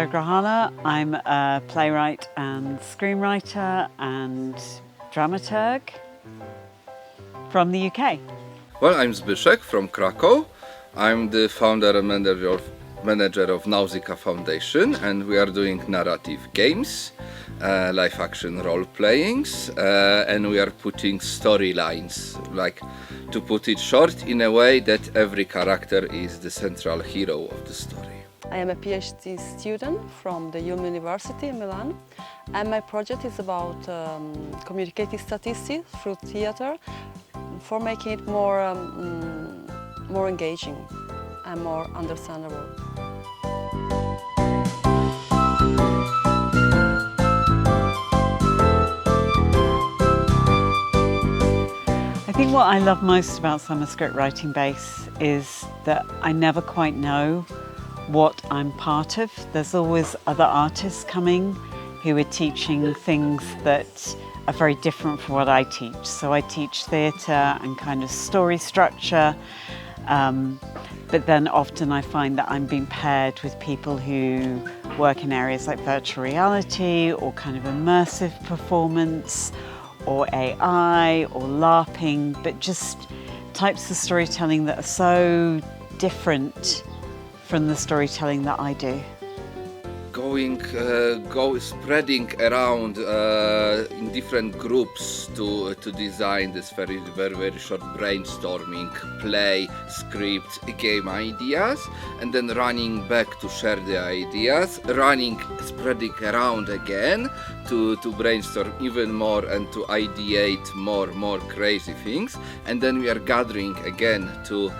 Grochala. I'm a playwright and screenwriter and dramaturg from the UK. Well, I'm Zbigniew from Krakow. I'm the founder and manager of Nausicaa Foundation, and we are doing narrative games, live action role playings, and we are putting storylines, like to put it short, in a way that every character is the central hero of the story. I am a PhD student from the University in Milan, and my project is about communicating statistics through theater for making it more engaging and more understandable. I think what I love most about Summer Scriptwriting Base is that I never quite know what I'm part of. There's always other artists coming who are teaching things that are very different from what I teach. So I teach theatre and kind of story structure, but then often I find that I'm being paired with people who work in areas like virtual reality or kind of immersive performance or AI or LARPing, but just types of storytelling that are so different from the storytelling that I do. Spreading around in different groups to design this very short brainstorming, play, script, game ideas, and then running back to share the ideas, spreading around again to brainstorm even more and to ideate more crazy things, and then we are gathering again to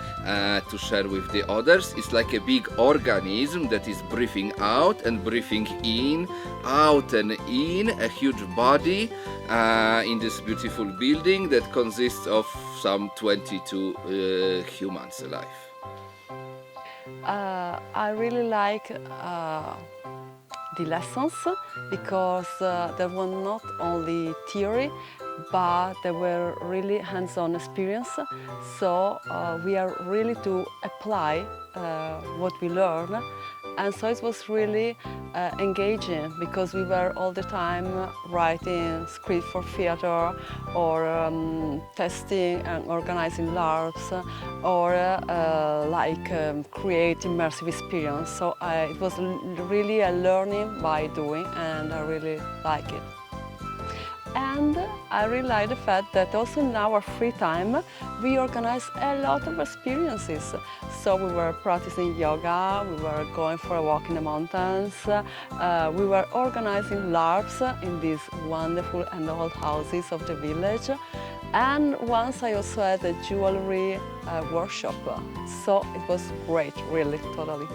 share with the others. It's like a big organism that is breathing out and breathing in, out and in, a huge body in this beautiful building that consists of some 22 humans alive. I really like the lessons because there were not only theory, but they were really hands-on experience. So we are really to apply what we learn, and so it was really engaging because we were all the time writing script for theater or testing and organizing LARPs or create immersive experience. So it was really a learning by doing, and I really like it. And I really like the fact that also in our free time we organize a lot of experiences. So we were practicing yoga, we were going for a walk in the mountains, we were organizing LARPs in these wonderful and old houses of the village. And once I also had a jewelry workshop. So it was great, really, totally.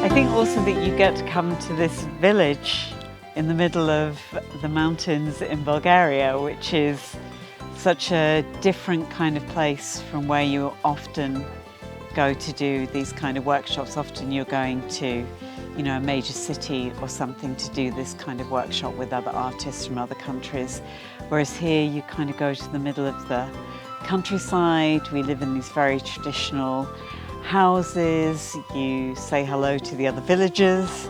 I think also that you get to come to this village in the middle of the mountains in Bulgaria, which is such a different kind of place from where you often go to do these kind of workshops. Often you're going to, you know, a major city or something to do this kind of workshop with other artists from other countries. Whereas here you kind of go to the middle of the countryside. We live in these very traditional houses, you say hello to the other villagers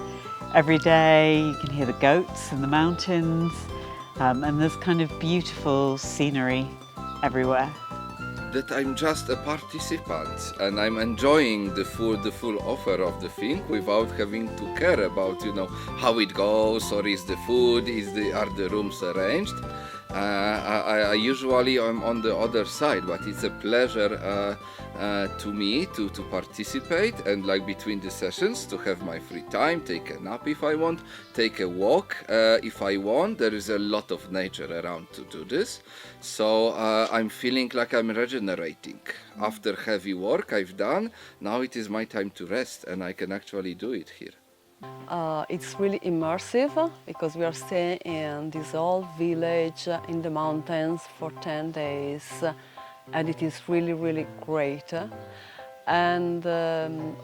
every day, you can hear the goats in the mountains, and there's kind of beautiful scenery everywhere. That I'm just a participant and I'm enjoying the full offer of the thing without having to care about, you know, how it goes, or is the food, are the rooms arranged. I usually am on the other side, but it's a pleasure to me to participate, and like between the sessions to have my free time, take a nap if I want, take a walk if I want. There is a lot of nature around to do this, so I'm feeling like I'm regenerating. After heavy work I've done, now it is my time to rest, and I can actually do it here. It's really immersive because we are staying in this old village in the mountains for 10 days, and it is really, really great. And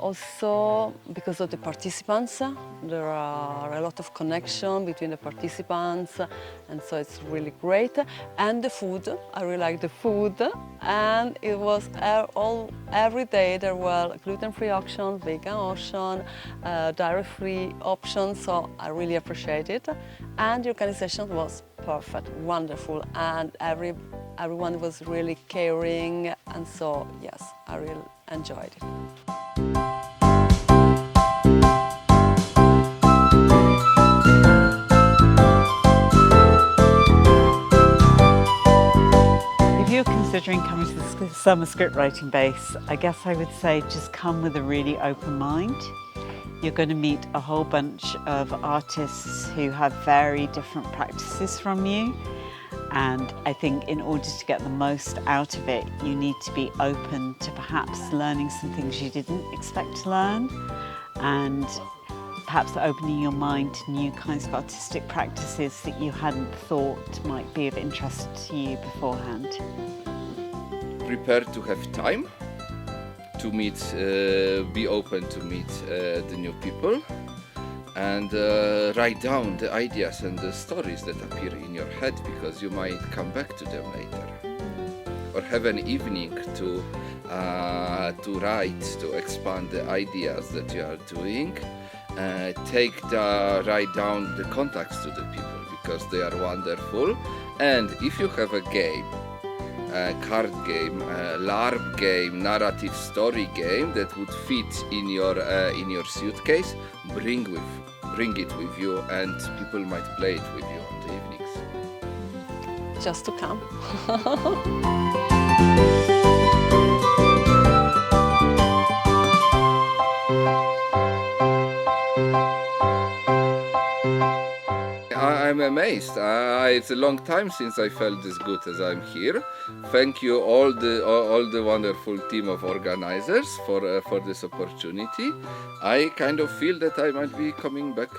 also because of the participants, there are a lot of connection between the participants, and so it's really great. And the food, I really like the food, and it was every day there were gluten-free options, vegan options, dairy-free options, so I really appreciate it. And the organization was perfect, wonderful, and everyone was really caring, and so yes, I really enjoyed it. If you're considering coming to the Summer Scriptwriting Base, I guess I would say just come with a really open mind. You're going to meet a whole bunch of artists who have very different practices from you. And I think in order to get the most out of it, you need to be open to perhaps learning some things you didn't expect to learn, and perhaps opening your mind to new kinds of artistic practices that you hadn't thought might be of interest to you beforehand. Prepare to have time to meet, be open to meet the new people, and write down the ideas and the stories that appear in your head, because you might come back to them later. Or have an evening to write, to expand the ideas that you are doing. Write down the contacts to the people, because they are wonderful. And if you have a game, a card game, a LARP game, narrative story game that would fit in your suitcase, bring it with you, and people might play it with you on the evenings. Just to come. I'm amazed. It's a long time since I felt this good as I'm here. Thank you all the wonderful team of organizers for this opportunity. I kind of feel that I might be coming back